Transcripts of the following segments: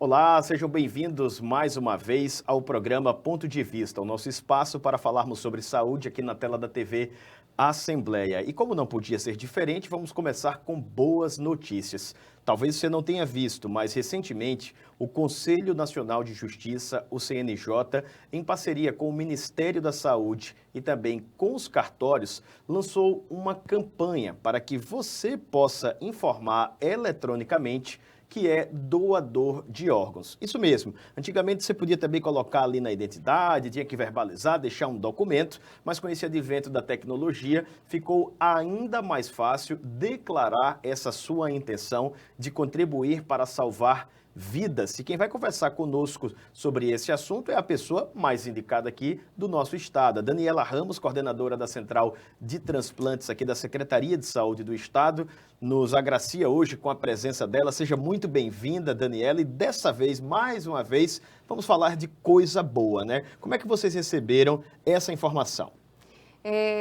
Olá, sejam bem-vindos mais uma vez ao programa Ponto de Vista, o nosso espaço para falarmos sobre saúde aqui na tela da TV Assembleia. E como não podia ser diferente, vamos começar com boas notícias. Talvez você não tenha visto, mas recentemente o Conselho Nacional de Justiça, o CNJ, em parceria com o Ministério da Saúde e também com os cartórios, lançou uma campanha para que você possa informar eletronicamente que é doador de órgãos. Isso mesmo. Antigamente você podia também colocar ali na identidade, tinha que verbalizar, deixar um documento, mas com esse advento da tecnologia, ficou ainda mais fácil declarar essa sua intenção de contribuir para salvar vidas. E quem vai conversar conosco sobre esse assunto é a pessoa mais indicada aqui do nosso estado, a Daniela Ramos, coordenadora da Central de Transplantes aqui da Secretaria de Saúde do Estado, nos agracia hoje com a presença dela. Seja muito bem-vinda, Daniela, e dessa vez, mais uma vez, vamos falar de coisa boa, né? Como é que vocês receberam essa informação?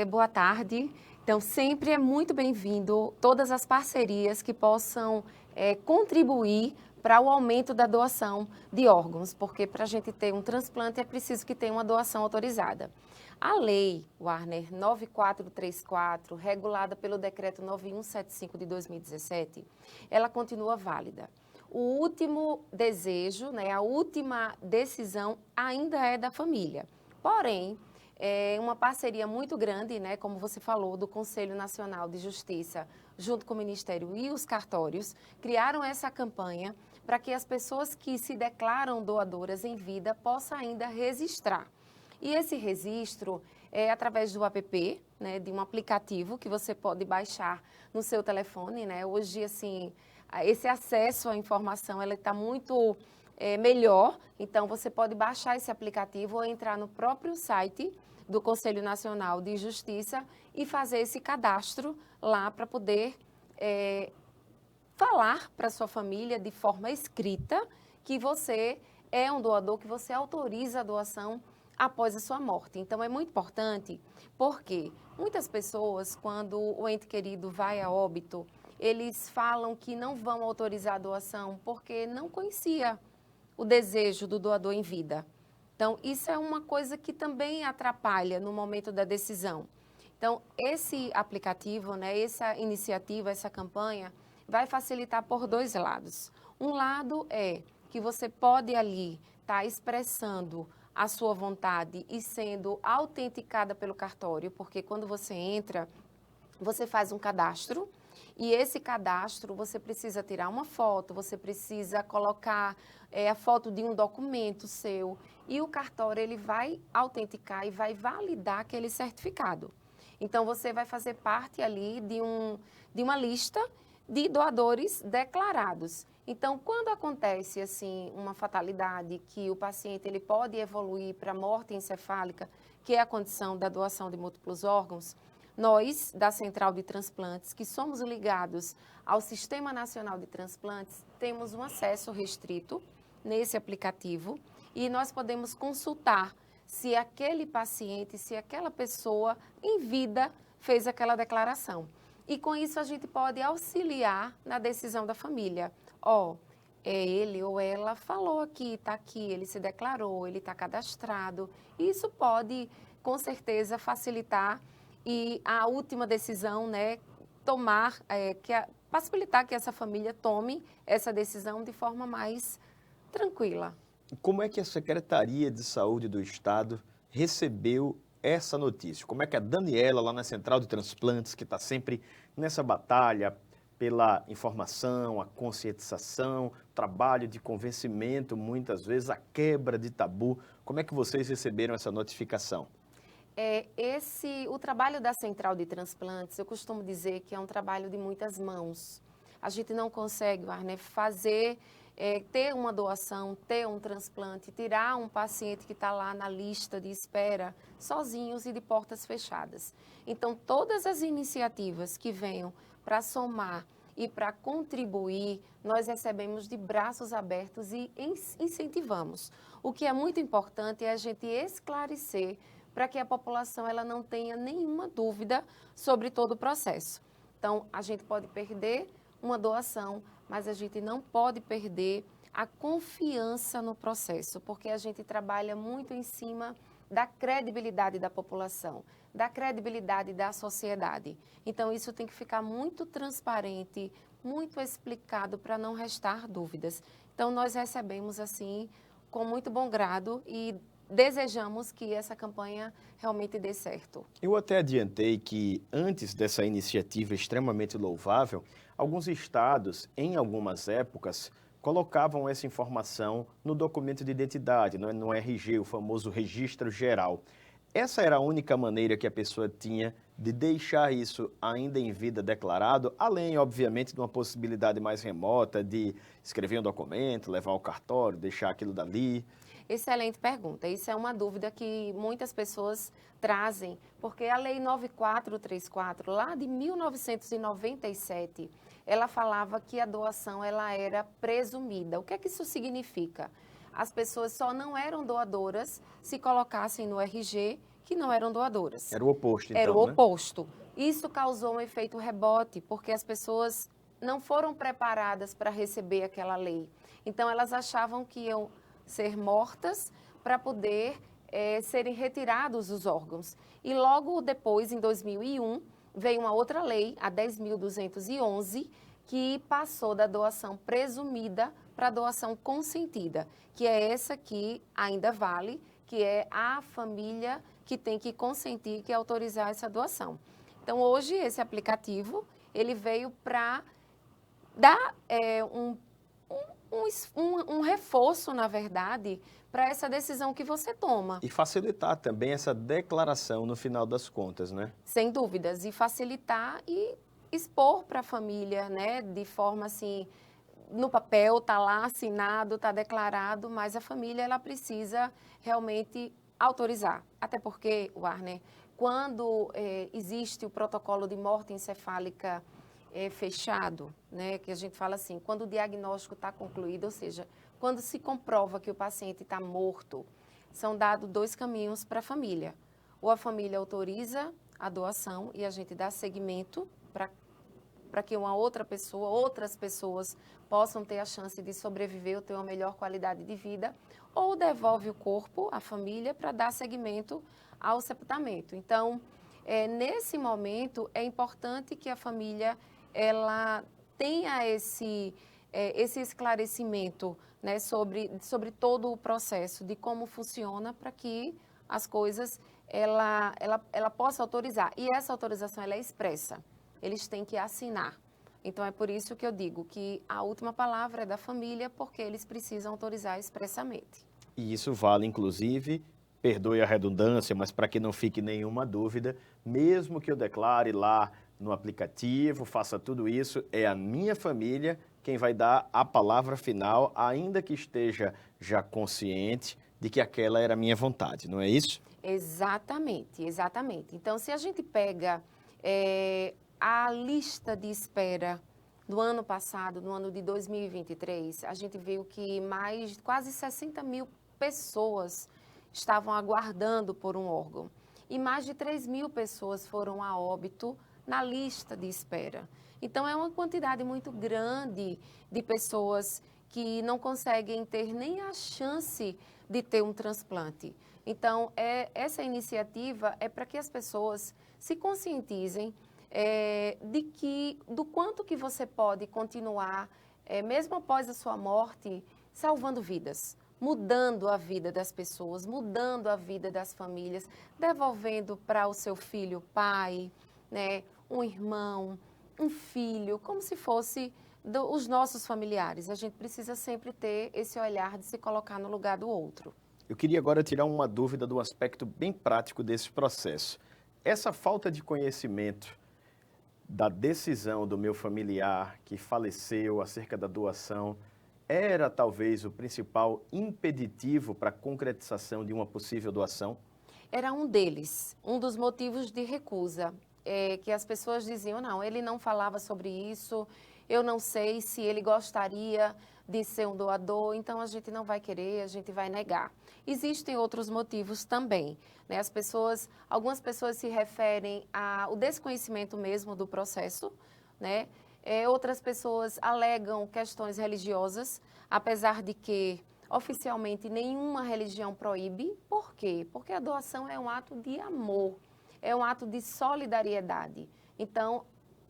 Boa tarde. Então, sempre é muito bem-vindo todas as parcerias que possam contribuir para o aumento da doação de órgãos, porque para a gente ter um transplante é preciso que tenha uma doação autorizada. A lei, Warner, 9434, regulada pelo decreto 9175 de 2017, ela continua válida. O último desejo, a última decisão ainda é da família. Porém, é uma parceria muito grande, como você falou, do Conselho Nacional de Justiça, junto com o Ministério e os cartórios, criaram essa campanha para que as pessoas que se declaram doadoras em vida possam ainda registrar. E esse registro é através do app, de um aplicativo que você pode baixar no seu telefone, Hoje, assim, esse acesso à informação está muito melhor, então você pode baixar esse aplicativo ou entrar no próprio site do Conselho Nacional de Justiça e fazer esse cadastro lá para poder falar para sua família de forma escrita que você é um doador, que você autoriza a doação após a sua morte. Então, é muito importante porque muitas pessoas, quando o ente querido vai a óbito, eles falam que não vão autorizar a doação porque não conhecia o desejo do doador em vida. Então, isso é uma coisa que também atrapalha no momento da decisão. Então, esse aplicativo, essa iniciativa, essa campanha, vai facilitar por dois lados. Um lado é que você pode ali estar expressando a sua vontade e sendo autenticada pelo cartório, porque quando você entra, você faz um cadastro, e esse cadastro você precisa tirar uma foto, você precisa colocar a foto de um documento seu, e o cartório ele vai autenticar e vai validar aquele certificado. Então, você vai fazer parte ali de uma lista de doadores declarados. Então, quando acontece assim uma fatalidade que o paciente ele pode evoluir para morte encefálica, que é a condição da doação de múltiplos órgãos, nós, da Central de Transplantes, que somos ligados ao Sistema Nacional de Transplantes, temos um acesso restrito nesse aplicativo e nós podemos consultar se aquele paciente, se aquela pessoa em vida fez aquela declaração. E com isso a gente pode auxiliar na decisão da família. Ele ou ela falou aqui, está aqui, ele se declarou, ele está cadastrado. Isso pode, com certeza, facilitar e a última decisão, possibilitar que essa família tome essa decisão de forma mais tranquila. Como é que a Secretaria de Saúde do Estado recebeu essa notícia? Como é que a Daniela, lá na Central de Transplantes, que está sempre nessa batalha pela informação, a conscientização, trabalho de convencimento, muitas vezes a quebra de tabu, como é que vocês receberam essa notificação? O trabalho da Central de Transplantes, eu costumo dizer que é um trabalho de muitas mãos. A gente não consegue, ter uma doação, ter um transplante, tirar um paciente que está lá na lista de espera, sozinhos e de portas fechadas. Então, todas as iniciativas que venham para somar e para contribuir, nós recebemos de braços abertos e incentivamos. O que é muito importante é a gente esclarecer para que a população ela não tenha nenhuma dúvida sobre todo o processo. Então, a gente pode perder uma doação, mas a gente não pode perder a confiança no processo, porque a gente trabalha muito em cima da credibilidade da população, da credibilidade da sociedade. Então, isso tem que ficar muito transparente, muito explicado para não restar dúvidas. Então, nós recebemos assim com muito bom grado e desejamos que essa campanha realmente dê certo. Eu até adiantei que, antes dessa iniciativa extremamente louvável, alguns estados, em algumas épocas, colocavam essa informação no documento de identidade, no RG, o famoso registro geral. Essa era a única maneira que a pessoa tinha de deixar isso ainda em vida declarado, além, obviamente, de uma possibilidade mais remota de escrever um documento, levar ao cartório, deixar aquilo dali. Excelente pergunta. Isso é uma dúvida que muitas pessoas trazem, porque a Lei 9434, lá de 1997, ela falava que a doação ela era presumida. O que é que isso significa? As pessoas só não eram doadoras se colocassem no RG que não eram doadoras. Era o oposto, então, Era o né? oposto. Isso causou um efeito rebote, porque as pessoas não foram preparadas para receber aquela lei. Então, elas achavam que iam ser mortas para poder serem retirados os órgãos. E logo depois, em 2001, veio uma outra lei, a 10.211, que passou da doação presumida para a doação consentida, que é essa que ainda vale, que é a família que tem que consentir, que autorizar essa doação. Então, hoje, esse aplicativo, ele veio para dar um reforço, na verdade, para essa decisão que você toma. E facilitar também essa declaração no final das contas, né? Sem dúvidas, e facilitar e expor para a família, né, de forma assim, no papel, está lá assinado, está declarado, mas a família ela precisa realmente autorizar. Até porque, Warner, quando existe o protocolo de morte encefálica fechado, né, que a gente fala assim, quando o diagnóstico está concluído, ou seja, quando se comprova que o paciente está morto, são dados 2 caminhos para a família. Ou a família autoriza a doação e a gente dá seguimento para que uma outra pessoa, outras pessoas possam ter a chance de sobreviver ou ter uma melhor qualidade de vida, ou devolve o corpo à família para dar seguimento ao sepultamento. Então, nesse momento, é importante que a família ela tenha esse esclarecimento, né, sobre todo o processo, de como funciona, para que as coisas ela possa autorizar. E essa autorização ela é expressa. Eles têm que assinar. Então, é por isso que eu digo que a última palavra é da família, porque eles precisam autorizar expressamente. E isso vale, inclusive, perdoe a redundância, mas para que não fique nenhuma dúvida, mesmo que eu declare lá no aplicativo, faça tudo isso, é a minha família quem vai dar a palavra final, ainda que esteja já consciente de que aquela era a minha vontade, não é isso? Exatamente, exatamente. Então, se a gente pega a lista de espera do ano passado, no ano de 2023, a gente viu que quase 60 mil pessoas estavam aguardando por um órgão. E mais de 3 mil pessoas foram a óbito na lista de espera. Então, é uma quantidade muito grande de pessoas que não conseguem ter nem a chance de ter um transplante. Então, essa iniciativa é para que as pessoas se conscientizem do quanto que você pode continuar, mesmo após a sua morte, salvando vidas, mudando a vida das pessoas, mudando a vida das famílias, devolvendo para o seu filho, pai, né, um irmão, um filho, como se fosse os nossos familiares. A gente precisa sempre ter esse olhar de se colocar no lugar do outro. Eu queria agora tirar uma dúvida do aspecto bem prático desse processo. Essa falta de conhecimento da decisão do meu familiar que faleceu acerca da doação era talvez o principal impeditivo para a concretização de uma possível doação? Era um deles, um dos motivos de recusa, que as pessoas diziam, não, ele não falava sobre isso, eu não sei se ele gostaria de ser um doador, então a gente não vai querer, a gente vai negar. Existem outros motivos também, né? Algumas pessoas se referem ao desconhecimento mesmo do processo, né? Outras pessoas alegam questões religiosas, apesar de que oficialmente nenhuma religião proíbe. Por quê? Porque a doação é um ato de amor, é um ato de solidariedade. Então,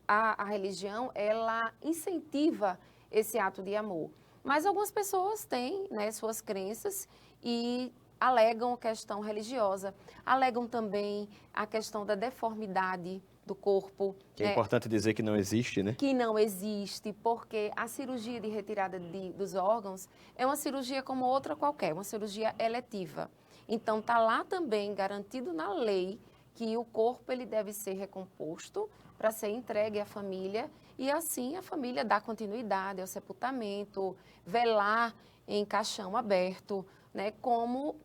a religião, ela incentiva esse ato de amor. Mas algumas pessoas têm, né, suas crenças e alegam a questão religiosa, alegam também a questão da deformidade do corpo. Que é importante dizer que não existe, né? Que não existe, porque a cirurgia de retirada dos órgãos é uma cirurgia como outra qualquer, uma cirurgia eletiva. Então, está lá também garantido na lei que o corpo ele deve ser recomposto para ser entregue à família e assim a família dá continuidade ao sepultamento, velar em caixão aberto, né, como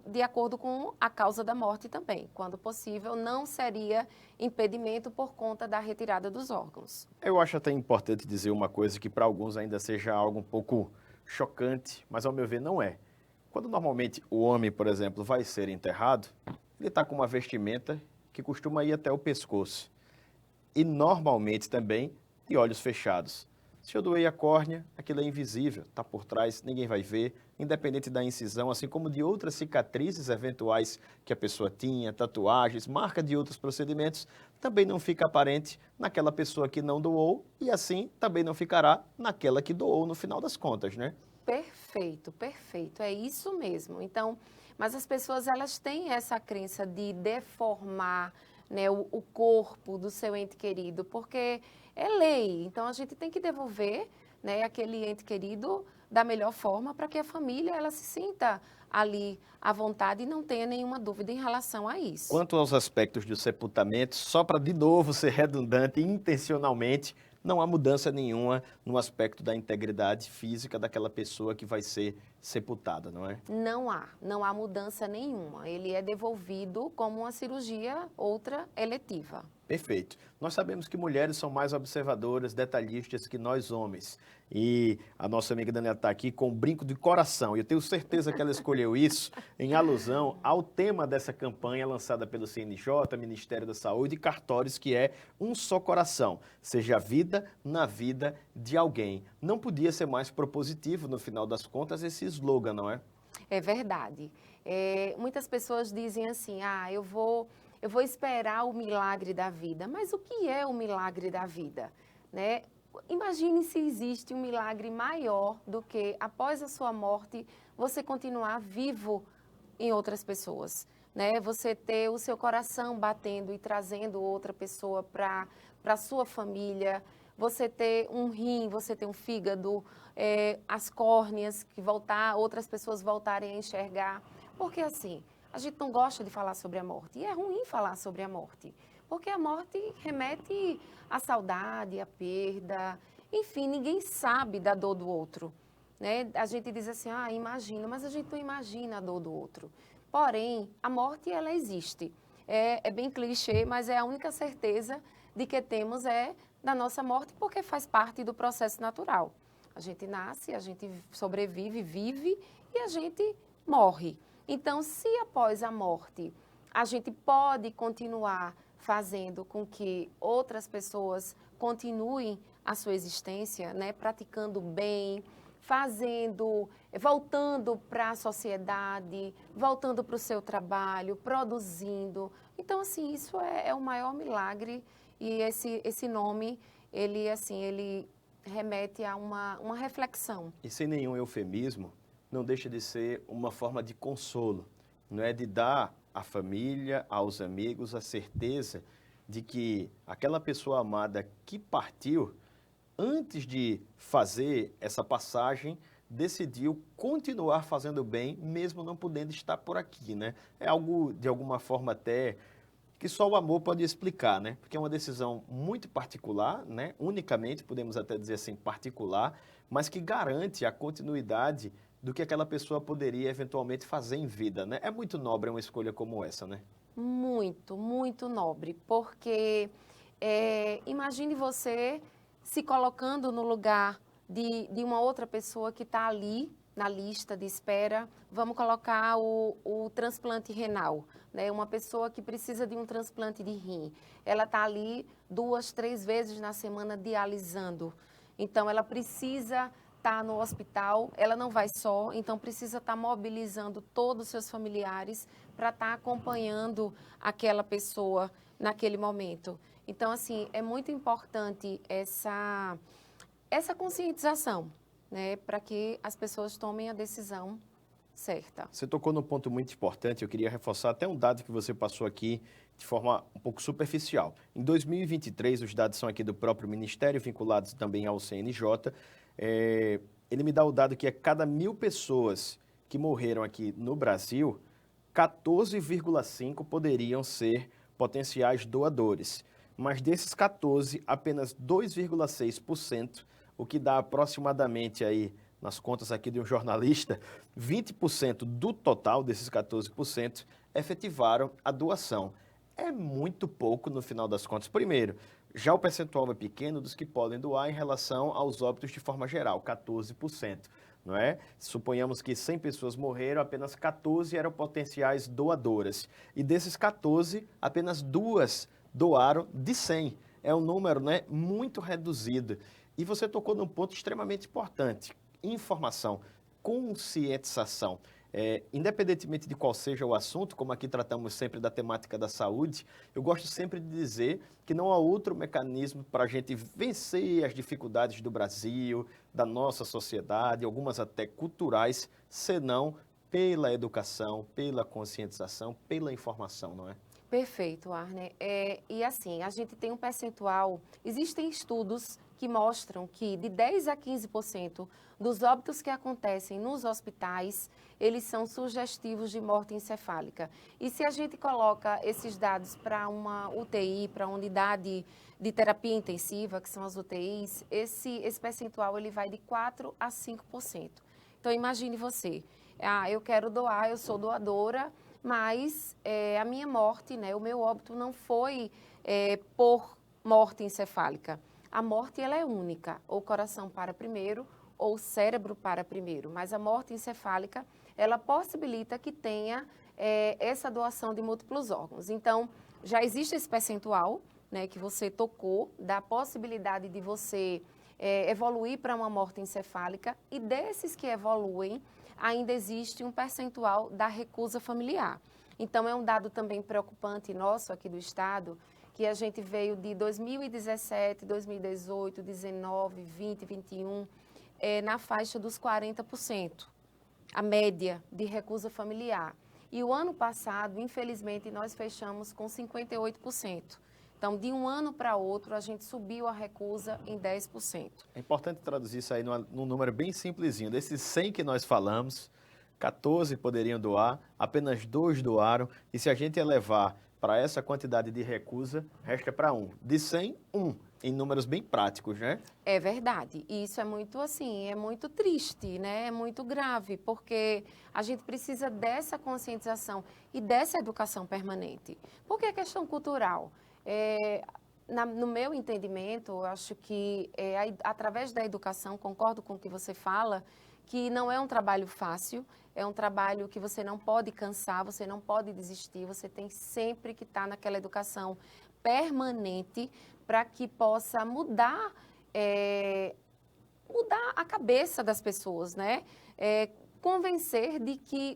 de acordo com a causa da morte também. Quando possível, não seria impedimento por conta da retirada dos órgãos. Eu acho até importante dizer uma coisa que para alguns ainda seja algo um pouco chocante, mas ao meu ver não é. Quando normalmente o homem, por exemplo, vai ser enterrado, ele está com uma vestimenta que costuma ir até o pescoço. E normalmente também de olhos fechados. Se eu doei a córnea, aquilo é invisível, está por trás, ninguém vai ver, independente da incisão, assim como de outras cicatrizes eventuais que a pessoa tinha, tatuagens, marca de outros procedimentos, também não fica aparente naquela pessoa que não doou e assim também não ficará naquela que doou no final das contas, né? Perfeito, perfeito, é isso mesmo. Então, mas as pessoas elas têm essa crença de deformar, né, o corpo do seu ente querido, porque é lei. Então, a gente tem que devolver, né, aquele ente querido da melhor forma para que a família ela se sinta ali à vontade e não tenha nenhuma dúvida em relação a isso. Quanto aos aspectos do sepultamento, só para de novo ser redundante intencionalmente, não há mudança nenhuma no aspecto da integridade física daquela pessoa que vai ser sepultada, não é? Não há mudança nenhuma. Ele é devolvido como uma cirurgia outra eletiva. Perfeito. Nós sabemos que mulheres são mais observadoras, detalhistas que nós homens. E a nossa amiga Daniela está aqui com um brinco de coração. E eu tenho certeza que ela escolheu isso em alusão ao tema dessa campanha lançada pelo CNJ, Ministério da Saúde e Cartórios, que é Um Só Coração. Seja a vida na vida de alguém. Não podia ser mais propositivo, no final das contas, esse slogan, não é? É verdade. Muitas pessoas dizem assim, eu vou esperar o milagre da vida. Mas o que é o milagre da vida? Né? Imagine se existe um milagre maior do que, após a sua morte, você continuar vivo em outras pessoas. Né? Você ter o seu coração batendo e trazendo outra pessoa para a sua família. Você ter um rim, você ter um fígado, as córneas, que outras pessoas voltarem a enxergar. Porque assim, a gente não gosta de falar sobre a morte. E é ruim falar sobre a morte. Porque a morte remete à saudade, à perda. Enfim, ninguém sabe da dor do outro. Né? A gente diz assim, imagina, mas a gente não imagina a dor do outro. Porém, a morte, ela existe. É bem clichê, mas é a única certeza de que temos da nossa morte, porque faz parte do processo natural. A gente nasce, a gente sobrevive, vive e a gente morre. Então, se após a morte a gente pode continuar fazendo com que outras pessoas continuem a sua existência, né, praticando bem, voltando para a sociedade, voltando para o seu trabalho, produzindo. Então, assim, isso é o maior milagre e esse nome, ele remete a uma reflexão. E sem nenhum eufemismo, não deixa de ser uma forma de consolo, não é de dar à família, aos amigos, a certeza de que aquela pessoa amada que partiu, antes de fazer essa passagem, decidiu continuar fazendo bem, mesmo não podendo estar por aqui, né? É algo, de alguma forma, até que só o amor pode explicar, né? Porque é uma decisão muito particular, né? Unicamente, podemos até dizer assim, particular, mas que garante a continuidade do que aquela pessoa poderia eventualmente fazer em vida, né? É muito nobre uma escolha como essa, né? Muito, muito nobre, porque imagine você se colocando no lugar de uma outra pessoa que está ali na lista de espera. Vamos colocar o transplante renal, né? Uma pessoa que precisa de um transplante de rim. Ela está ali 2, 3 vezes na semana dialisando. Então, ela precisa estar no hospital, ela não vai só, então precisa estar mobilizando todos os seus familiares para estar acompanhando aquela pessoa naquele momento. Então, assim, é muito importante essa conscientização, né, para que as pessoas tomem a decisão certa. Você tocou num ponto muito importante, eu queria reforçar até um dado que você passou aqui de forma um pouco superficial. Em 2023, os dados são aqui do próprio Ministério, vinculados também ao CNJ, ele me dá o dado que a cada 1.000 pessoas que morreram aqui no Brasil, 14,5 poderiam ser potenciais doadores. Mas desses 14, apenas 2,6%, o que dá aproximadamente aí, nas contas aqui de um jornalista, 20% do total desses 14% efetivaram a doação. É muito pouco no final das contas. Primeiro, já o percentual é pequeno dos que podem doar em relação aos óbitos de forma geral, 14%. Não é? Suponhamos que 100 pessoas morreram, apenas 14 eram potenciais doadoras. E desses 14, apenas 2 doaram de 100. É um número, né, muito reduzido. E você tocou num ponto extremamente importante: informação, conscientização. Independentemente de qual seja o assunto, como aqui tratamos sempre da temática da saúde, eu gosto sempre de dizer que não há outro mecanismo para a gente vencer as dificuldades do Brasil, da nossa sociedade, algumas até culturais, senão pela educação, pela conscientização, pela informação, não é? Perfeito, Arne. E assim, a gente tem um percentual, existem estudos que mostram que de 10 a 15% dos óbitos que acontecem nos hospitais, eles são sugestivos de morte encefálica. E se a gente coloca esses dados para uma UTI, para uma unidade de terapia intensiva, que são as UTIs, esse percentual ele vai de 4 a 5%. Então, imagine você, eu quero doar, eu sou doadora, mas a minha morte, né, o meu óbito não foi por morte encefálica. A morte ela é única, ou o coração para primeiro, ou o cérebro para primeiro, mas a morte encefálica, ela possibilita que tenha essa doação de múltiplos órgãos. Então, já existe esse percentual, né, que você tocou, da possibilidade de você evoluir para uma morte encefálica, e desses que evoluem, ainda existe um percentual da recusa familiar. Então, é um dado também preocupante nosso aqui do Estado, que a gente veio de 2017, 2018, 19, 20, 21, na faixa dos 40%, a média de recusa familiar. E o ano passado, infelizmente, nós fechamos com 58%. Então, de um ano para outro, a gente subiu a recusa em 10%. É importante traduzir isso aí num número bem simplesinho. Desses 100 que nós falamos, 14 poderiam doar, apenas 2 doaram. E se a gente elevar para essa quantidade de recusa, resta para 1. De 100, 1. Em números bem práticos, né? É verdade. E isso é muito assim, é muito triste, né? É muito grave, porque a gente precisa dessa conscientização e dessa educação permanente. Porque é questão cultural. No meu entendimento, eu acho que através da educação, concordo com o que você fala, que não é um trabalho fácil, é um trabalho que você não pode cansar, você não pode desistir, você tem sempre que estar naquela educação permanente para que possa mudar a cabeça das pessoas, né? Convencer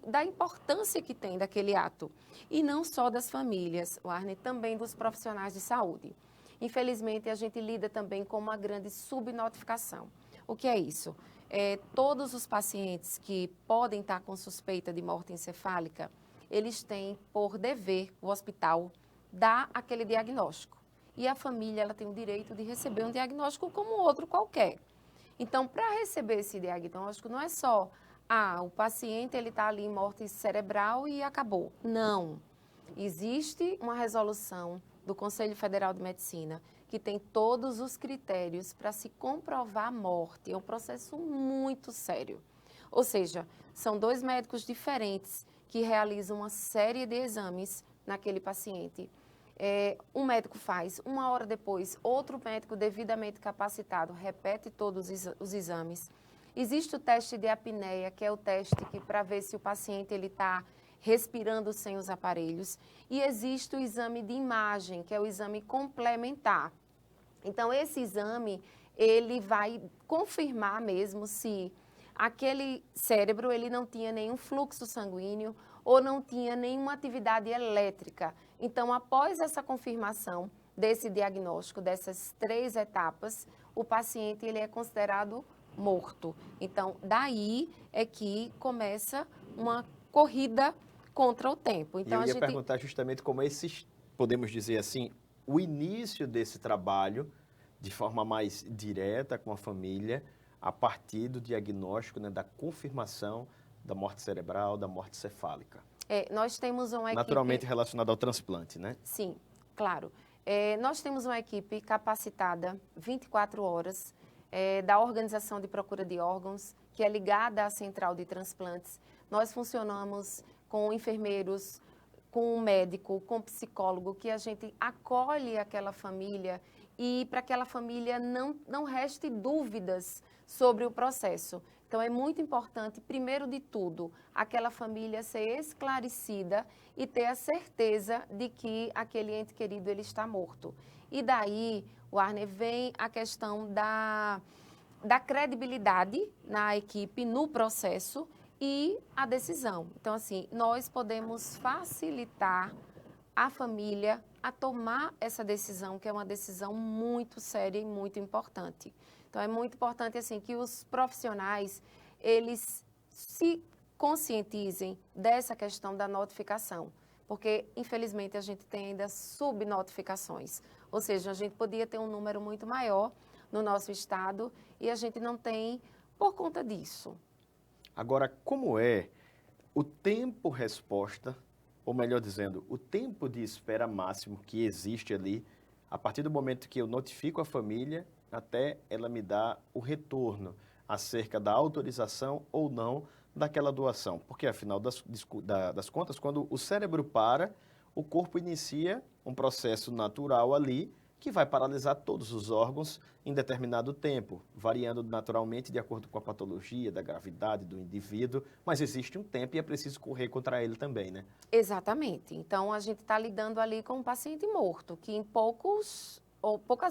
da importância que tem daquele ato. E não só das famílias, Arne, também dos profissionais de saúde. Infelizmente, a gente lida também com uma grande subnotificação. O que é isso? Todos os pacientes que podem estar com suspeita de morte encefálica, eles têm por dever o hospital dar aquele diagnóstico. E a família ela tem o direito de receber um diagnóstico como outro qualquer. Então, para receber esse diagnóstico, não é só, o paciente ele está ali em morte cerebral e acabou. Não. Existe uma resolução do Conselho Federal de Medicina que tem todos os critérios para se comprovar a morte. É um processo muito sério. Ou seja, são 2 médicos diferentes que realizam uma série de exames naquele paciente. Um médico faz, 1 hora depois, outro médico devidamente capacitado repete todos os exames. Existe o teste de apneia, que é o teste para ver se o paciente está respirando sem os aparelhos. E existe o exame de imagem, que é o exame complementar. Então, esse exame, ele vai confirmar mesmo se aquele cérebro ele não tinha nenhum fluxo sanguíneo ou não tinha nenhuma atividade elétrica. Então, após essa confirmação desse diagnóstico, dessas 3 etapas, o paciente ele é considerado morto. Então, daí é que começa uma corrida contra o tempo. Então, E eu ia perguntar justamente como esses, podemos dizer assim, o início desse trabalho, de forma mais direta com a família, a partir do diagnóstico, né, da confirmação da morte cerebral, da morte cefálica. Nós temos uma equipe... Naturalmente relacionada ao transplante, né? Sim, claro. Nós temos uma equipe capacitada 24 horas da Organização de Procura de Órgãos, que é ligada à Central de Transplantes. Nós funcionamos com enfermeiros, com um médico, com um psicólogo, que a gente acolhe aquela família e para que aquela família não reste dúvidas sobre o processo. Então, é muito importante, primeiro de tudo, aquela família ser esclarecida e ter a certeza de que aquele ente querido ele está morto. E daí, Warner, vem a questão da credibilidade na equipe, no processo e a decisão. Então, assim, nós podemos facilitar a família a tomar essa decisão, que é uma decisão muito séria e muito importante. Então, é muito importante, assim, que os profissionais, eles se conscientizem dessa questão da notificação, porque, infelizmente, a gente tem ainda subnotificações, ou seja, a gente podia ter um número muito maior no nosso estado e a gente não tem por conta disso. Agora, como é o tempo-resposta, ou melhor dizendo, o tempo de espera máximo que existe ali, a partir do momento que eu notifico a família, até ela me dar o retorno acerca da autorização ou não daquela doação? Porque, afinal das contas, quando o cérebro para, o corpo inicia um processo natural ali, que vai paralisar todos os órgãos em determinado tempo, variando naturalmente de acordo com a patologia, da gravidade do indivíduo, mas existe um tempo e é preciso correr contra ele também, né? Exatamente. Então, a gente está lidando ali com um paciente morto, que em poucas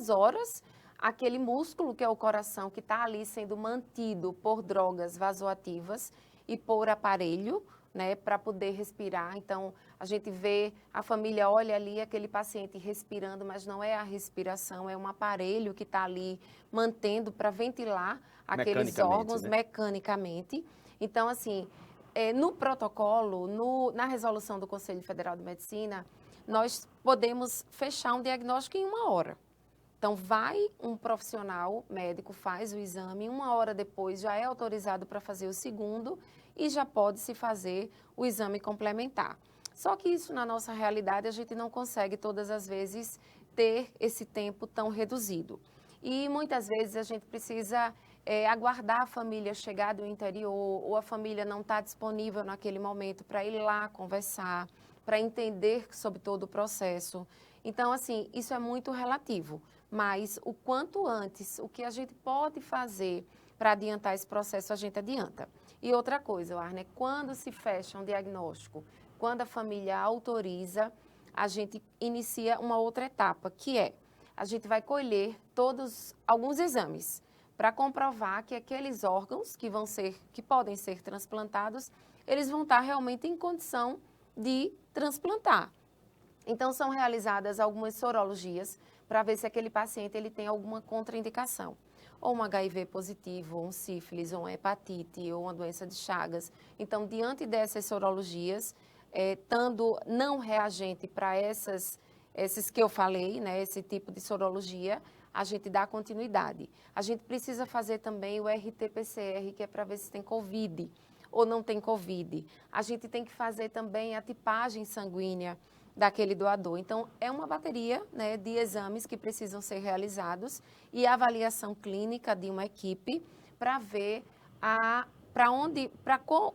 horas, aquele músculo que é o coração, que está ali sendo mantido por drogas vasoativas e por aparelho, né, para poder respirar. Então, a gente vê, a família olha ali aquele paciente respirando, mas não é a respiração, é um aparelho que está ali mantendo para ventilar aqueles órgãos, né, mecanicamente. Então, assim, no protocolo, na resolução do Conselho Federal de Medicina, nós podemos fechar um diagnóstico em 1 hora. Então, vai um profissional médico, faz o exame, 1 hora depois já é autorizado para fazer o segundo e já pode se fazer o exame complementar. Só que isso, na nossa realidade, a gente não consegue todas as vezes ter esse tempo tão reduzido. E muitas vezes a gente precisa aguardar a família chegar do interior ou a família não está disponível naquele momento para ir lá conversar, para entender sobre todo o processo. Então, assim, isso é muito relativo, mas o quanto antes, o que a gente pode fazer para adiantar esse processo, a gente adianta. E outra coisa, Warner, quando se fecha um diagnóstico, quando a família autoriza, a gente inicia uma outra etapa, que é, a gente vai colher alguns exames para comprovar que aqueles órgãos que podem ser transplantados, eles vão estar realmente em condição de transplantar. Então, são realizadas algumas sorologias para ver se aquele paciente ele tem alguma contraindicação. Ou um HIV positivo, ou um sífilis, ou uma hepatite, ou uma doença de Chagas. Então, diante dessas sorologias, estando não reagente para esses que eu falei, né, esse tipo de sorologia, a gente dá continuidade. A gente precisa fazer também o RT-PCR, que é para ver se tem COVID ou não tem COVID. A gente tem que fazer também a tipagem sanguínea daquele doador. Então, é uma bateria, né, de exames que precisam ser realizados e a avaliação clínica de uma equipe para ver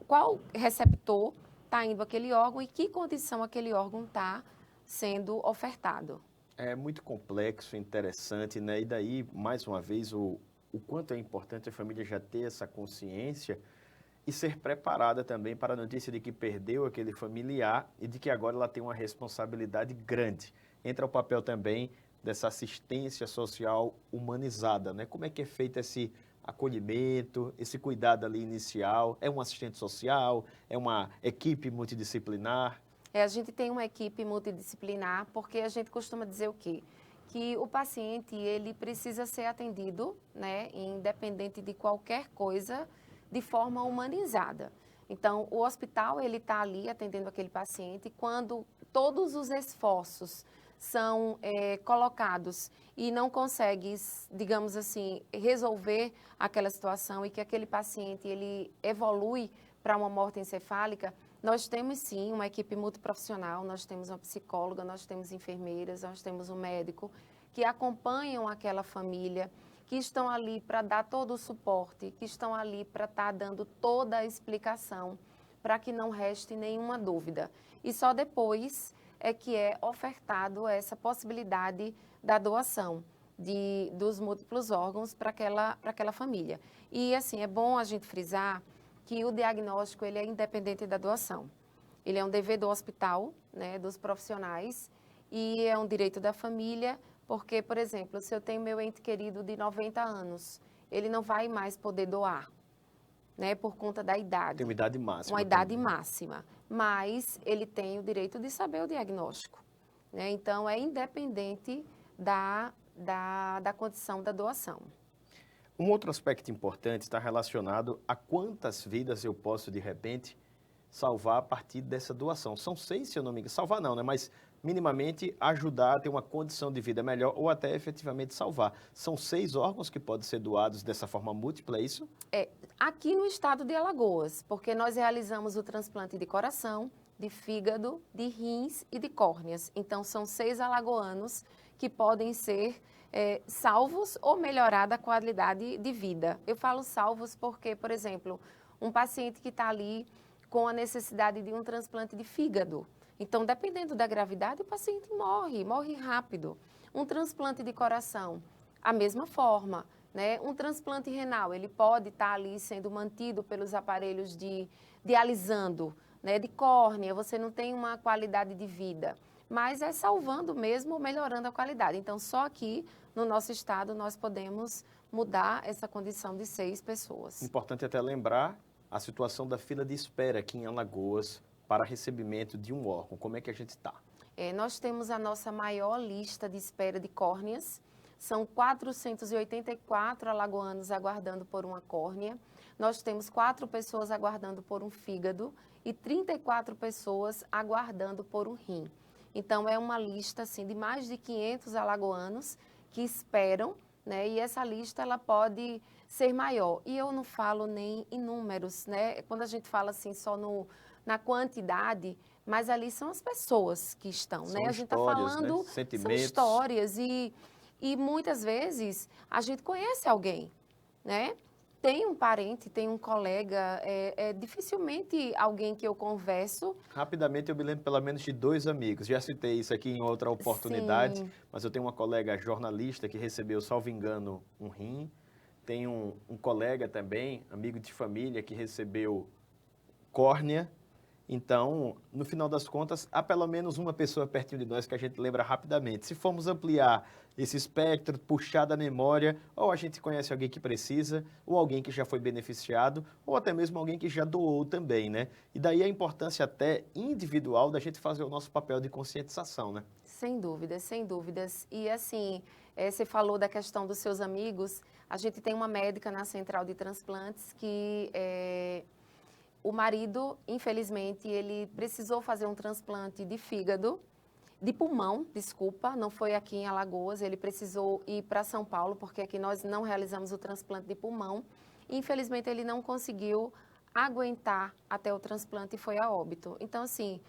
qual receptor está indo aquele órgão e que condição aquele órgão está sendo ofertado. É muito complexo, interessante, né? E daí, mais uma vez, o quanto é importante a família já ter essa consciência e ser preparada também para a notícia de que perdeu aquele familiar e de que agora ela tem uma responsabilidade grande. Entra o papel também dessa assistência social humanizada, né? Como é que é feito esse acolhimento, esse cuidado ali inicial? É um assistente social? É uma equipe multidisciplinar? A gente tem uma equipe multidisciplinar, porque a gente costuma dizer o quê? Que o paciente, ele precisa ser atendido, né, independente de qualquer coisa, de forma humanizada. Então, o hospital, ele está ali atendendo aquele paciente quando todos os esforços são colocados e não consegue, digamos assim, resolver aquela situação e que aquele paciente, ele evolui para uma morte encefálica. Nós temos sim uma equipe multiprofissional, nós temos uma psicóloga, nós temos enfermeiras, nós temos um médico que acompanham aquela família, que estão ali para dar todo o suporte, que estão ali para estar dando toda a explicação, para que não reste nenhuma dúvida. E só depois é que é ofertado essa possibilidade da doação dos múltiplos órgãos para aquela família. E assim, é bom a gente frisar que o diagnóstico, ele é independente da doação. Ele é um dever do hospital, né, dos profissionais, e é um direito da família, porque, por exemplo, se eu tenho meu ente querido de 90 anos, ele não vai mais poder doar, né, por conta da idade. Tem uma idade máxima. Uma idade máxima, mas ele tem o direito de saber o diagnóstico, né? Então, é independente da condição da doação. Um outro aspecto importante está relacionado a quantas vidas eu posso, de repente, salvar a partir dessa doação. São 6, se eu não me engano. Salvar não, né? Mas minimamente ajudar a ter uma condição de vida melhor ou até efetivamente salvar. São 6 órgãos que podem ser doados dessa forma múltipla, é isso? Aqui no estado de Alagoas, porque nós realizamos o transplante de coração, de fígado, de rins e de córneas. Então, são 6 alagoanos que podem ser salvos ou melhorada a qualidade de vida. Eu falo salvos porque, por exemplo, um paciente que está ali com a necessidade de um transplante de fígado. Então, dependendo da gravidade, o paciente morre rápido. Um transplante de coração, a mesma forma, né? Um transplante renal, ele pode estar ali sendo mantido pelos aparelhos dialisando, né? De córnea, você não tem uma qualidade de vida, mas é salvando mesmo, melhorando a qualidade. Então, só aqui no nosso estado nós podemos mudar essa condição de 6 pessoas. Importante até lembrar a situação da fila de espera aqui em Alagoas para recebimento de um órgão. Como é que a gente está? Nós temos a nossa maior lista de espera de córneas. São 484 alagoanos aguardando por uma córnea. Nós temos 4 pessoas aguardando por um fígado e 34 pessoas aguardando por um rim. Então, é uma lista assim, de mais de 500 alagoanos que esperam, né? E essa lista ela pode ser maior. E eu não falo nem em números, né? Quando a gente fala assim só na quantidade, mas ali são as pessoas que estão, São né? A gente está histórias, falando, né? Sentimentos. são histórias e muitas vezes a gente conhece alguém, né? Tem um parente, tem um colega, dificilmente alguém que eu converso. Rapidamente, eu me lembro pelo menos de 2 amigos. Já citei isso aqui em outra oportunidade, Sim. mas eu tenho uma colega jornalista que recebeu, salvo engano, um rim. Tenho um colega também, amigo de família, que recebeu córnea. Então, no final das contas, há pelo menos uma pessoa pertinho de nós que a gente lembra rapidamente. Se formos ampliar esse espectro, puxar da memória, ou a gente conhece alguém que precisa, ou alguém que já foi beneficiado, ou até mesmo alguém que já doou também, né? E daí a importância até individual da gente fazer o nosso papel de conscientização, né? Sem dúvidas, sem dúvidas. E assim, você falou da questão dos seus amigos. A gente tem uma médica na central de transplantes que o marido, infelizmente, ele precisou fazer um transplante de fígado, de pulmão, desculpa, não foi aqui em Alagoas, ele precisou ir para São Paulo, porque aqui nós não realizamos o transplante de pulmão. Infelizmente, ele não conseguiu aguentar até o transplante e foi a óbito. Então, assim,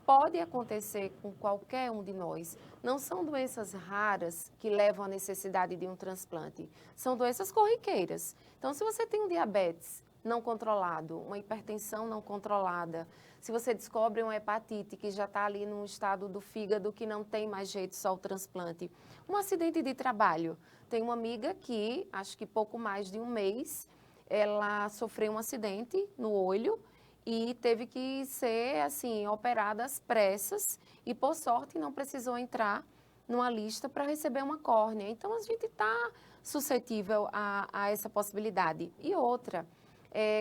pode acontecer com qualquer um de nós. Não são doenças raras que levam à necessidade de um transplante, são doenças corriqueiras. Então, se você tem um diabetes não controlado, uma hipertensão não controlada, se você descobre uma hepatite que já está ali num estado do fígado que não tem mais jeito só o transplante, um acidente de trabalho. Tem uma amiga que, acho que pouco mais de um mês, ela sofreu um acidente no olho e teve que ser, assim, operada às pressas e, por sorte, não precisou entrar numa lista para receber uma córnea. Então, a gente está suscetível a essa possibilidade. E outra,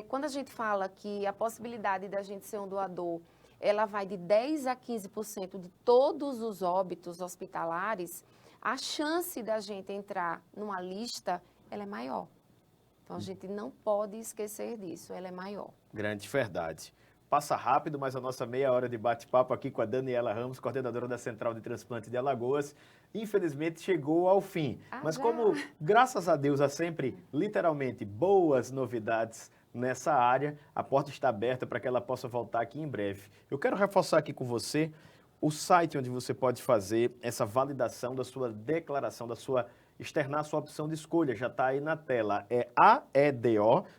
quando a gente fala que a possibilidade da gente ser um doador, ela vai de 10 a 15% de todos os óbitos hospitalares, a chance da gente entrar numa lista, ela é maior. Então, a gente não pode esquecer disso, ela é maior. Grande verdade. Passa rápido, mas a nossa meia hora de bate-papo aqui com a Daniela Ramos, coordenadora da Central de Transplante de Alagoas, infelizmente chegou ao fim. Mas como, graças a Deus, há sempre, literalmente, boas novidades nessa área, a porta está aberta para que ela possa voltar aqui em breve. Eu quero reforçar aqui com você o site onde você pode fazer essa validação da sua declaração, externar a sua opção de escolha, já está aí na tela, é aedo.org.br.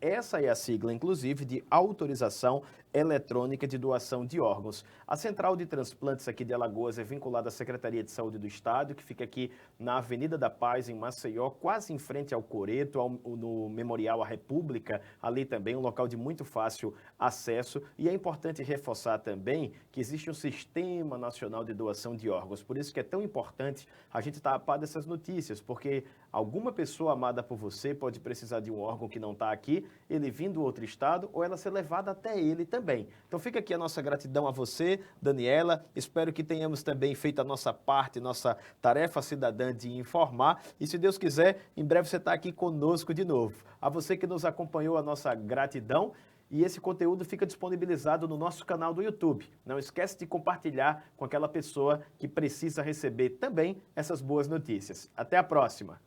Essa é a sigla, inclusive, de autorização eletrônica de doação de órgãos. A Central de Transplantes aqui de Alagoas é vinculada à Secretaria de Saúde do Estado, que fica aqui na Avenida da Paz, em Maceió, quase em frente ao Coreto, no Memorial à República, ali também, um local de muito fácil acesso. E é importante reforçar também que existe um Sistema Nacional de Doação de Órgãos. Por isso que é tão importante a gente estar a par dessas notícias, porque alguma pessoa amada por você pode precisar de um órgão que não está aqui, ele vindo do outro estado, ou ela ser levada até ele também. Então fica aqui a nossa gratidão a você, Daniela. Espero que tenhamos também feito a nossa parte, nossa tarefa cidadã de informar. E se Deus quiser, em breve você está aqui conosco de novo. A você que nos acompanhou, a nossa gratidão. E esse conteúdo fica disponibilizado no nosso canal do YouTube. Não esquece de compartilhar com aquela pessoa que precisa receber também essas boas notícias. Até a próxima!